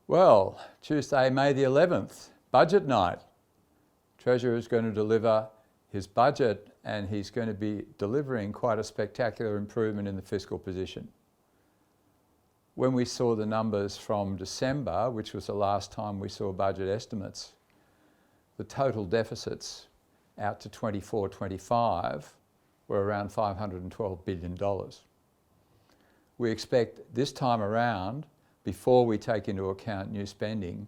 Well, Tuesday, May the 11th, budget night. Treasurer is going to deliver his budget and he's going to be delivering quite a spectacular improvement in the fiscal position. When we saw the numbers from December, which was the last time we saw budget estimates, the total deficits out to 24-25 were around $512 billion. We expect this time around, before we take into account new spending,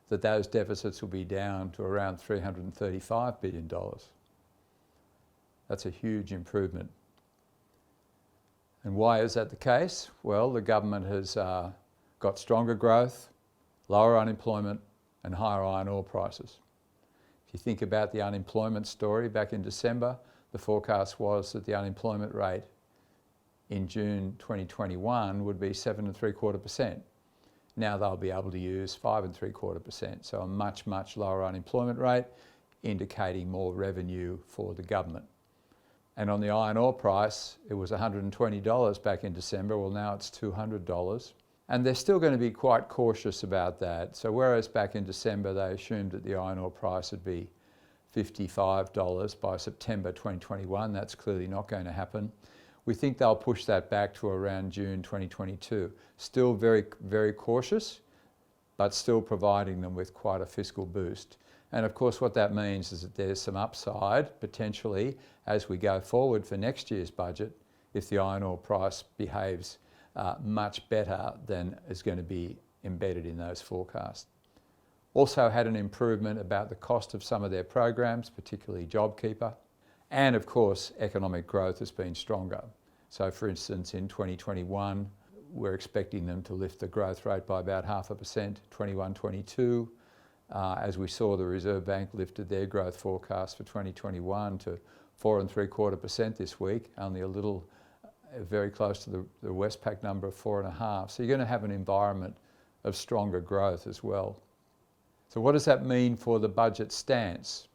that those deficits will be down to around $335 billion. That's a huge improvement. And why is that the case? Well, the government has got stronger growth, lower unemployment and higher iron ore prices. If you think about the unemployment story back in December, the forecast was that the unemployment rate in June 2021 would be 7.75%. Now they'll be able to use 5.75%, so a much, much lower unemployment rate, indicating more revenue for the government. And on the iron ore price, it was $120 back in December. Well, now it's $200. And they're still going to be quite cautious about that. So whereas back in December, they assumed that the iron ore price would be $55 by September 2021, that's clearly not going to happen. We think they'll push that back to around June 2022. Still very, very cautious, but still providing them with quite a fiscal boost. And of course, what that means is that there's some upside, potentially, as we go forward for next year's budget, if the iron ore price behaves much better than is going to be embedded in those forecasts. Also had an improvement about the cost of some of their programs, particularly JobKeeper. And of course, economic growth has been stronger. So for instance, in 2021, we're expecting them to lift the growth rate by about 0.5%, 21-22. As we saw, the Reserve Bank lifted their growth forecast for 2021 to 4.75% this week, only a little, very close to the Westpac number of 4.5. So you're going to have an environment of stronger growth as well. So what does that mean for the budget stance?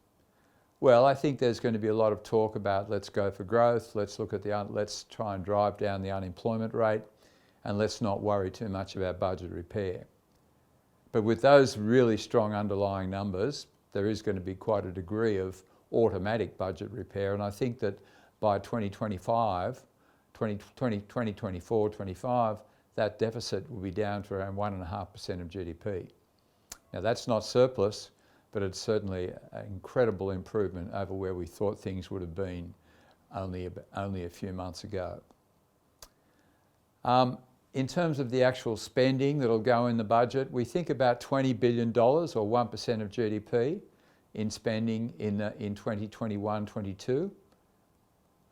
Well, I think there's going to be a lot of talk about let's go for growth, let's try and drive down the unemployment rate, and let's not worry too much about budget repair. But with those really strong underlying numbers, there is going to be quite a degree of automatic budget repair, and I think that by 2024, 25, that deficit will be down to around 1.5% of GDP. Now that's not surplus, but it's certainly an incredible improvement over where we thought things would have been only a few months ago. In terms of the actual spending that'll go in the budget, we think about $20 billion or 1% of GDP in spending in 2021-22.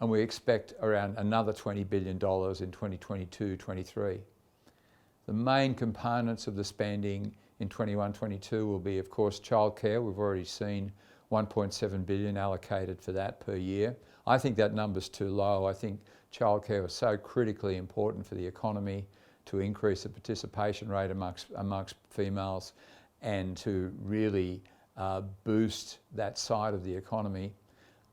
And we expect around another $20 billion in 2022-23. The main components of the spending in 21-22 will be, of course, childcare. We've already seen $1.7 billion allocated for that per year. I think that number's too low. I think childcare is so critically important for the economy to increase the participation rate amongst females and to really boost that side of the economy.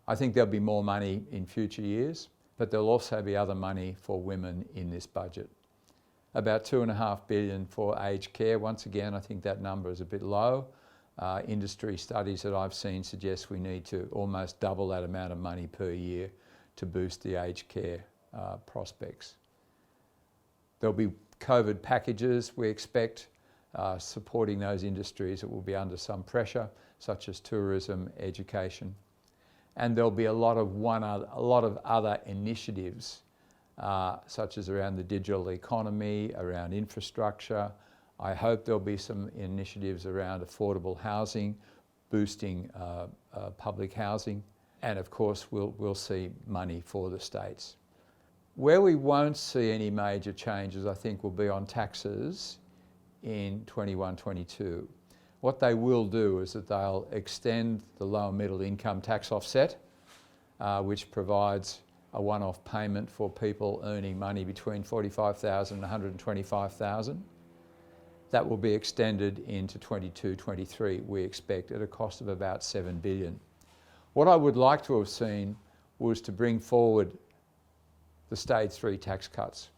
I think there'll be more money in future years, but there'll also be other money for women in this budget. About $2.5 billion for aged care. Once again, I think that number is a bit low. Industry studies that I've seen suggest we need to almost double that amount of money per year to boost the aged care prospects. There'll be COVID packages, we expect, supporting those industries that will be under some pressure, such as tourism, education. And there'll be a lot of other initiatives, such as around the digital economy, around infrastructure. I hope there'll be some initiatives around affordable housing, boosting public housing, and of course we'll see money for the states. Where we won't see any major changes, I think, will be on taxes in 21-22. What they will do is that they'll extend the lower middle income tax offset, which provides a one-off payment for people earning money between $45,000 and $125,000. That will be extended into 22-23, we expect, at a cost of about $7 billion. What I would like to have seen was to bring forward the stage 3 tax cuts.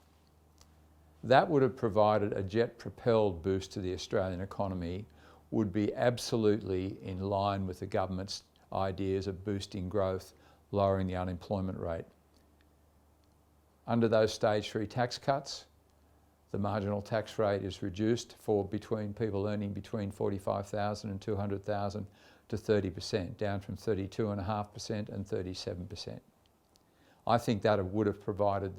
that would have provided a jet-propelled boost to the Australian economy, would be absolutely in line with the government's ideas of boosting growth, lowering the unemployment rate. Under those stage 3 tax cuts, the marginal tax rate is reduced for people earning between $45,000 and $200,000 to 30%, down from 32.5% and 37%. I think that would have provided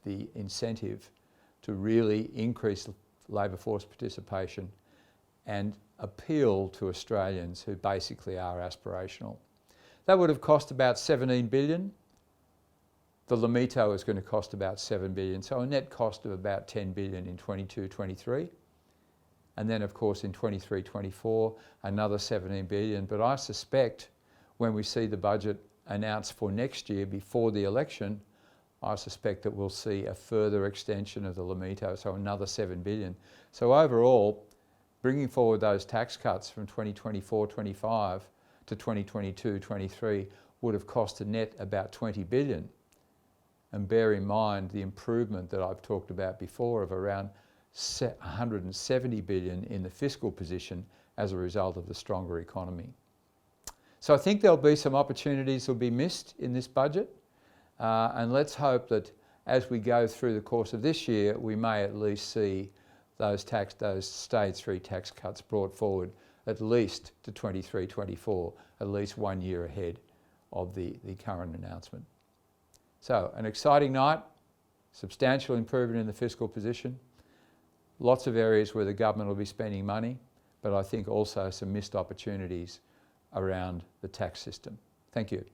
the incentive to really increase labour force participation and appeal to Australians who basically are aspirational. That would have cost about $17 billion. The Limito is going to cost about $7 billion, so a net cost of about $10 billion in 22-23. And then of course in 23-24, another $17 billion. But I suspect when we see the budget announced for next year before the election, I suspect that we'll see a further extension of the Limito, so another $7 billion. So overall, bringing forward those tax cuts from 2024-25 to 2022-23 would have cost a net about $20 billion. And bear in mind the improvement that I've talked about before of around $170 billion in the fiscal position as a result of the stronger economy. So I think there'll be some opportunities that will be missed in this budget. And let's hope that as we go through the course of this year, we may at least see those stage 3 tax cuts brought forward at least to 23-24, at least 1 year ahead of the current announcement. So an exciting night, substantial improvement in the fiscal position, lots of areas where the government will be spending money, but I think also some missed opportunities around the tax system. Thank you.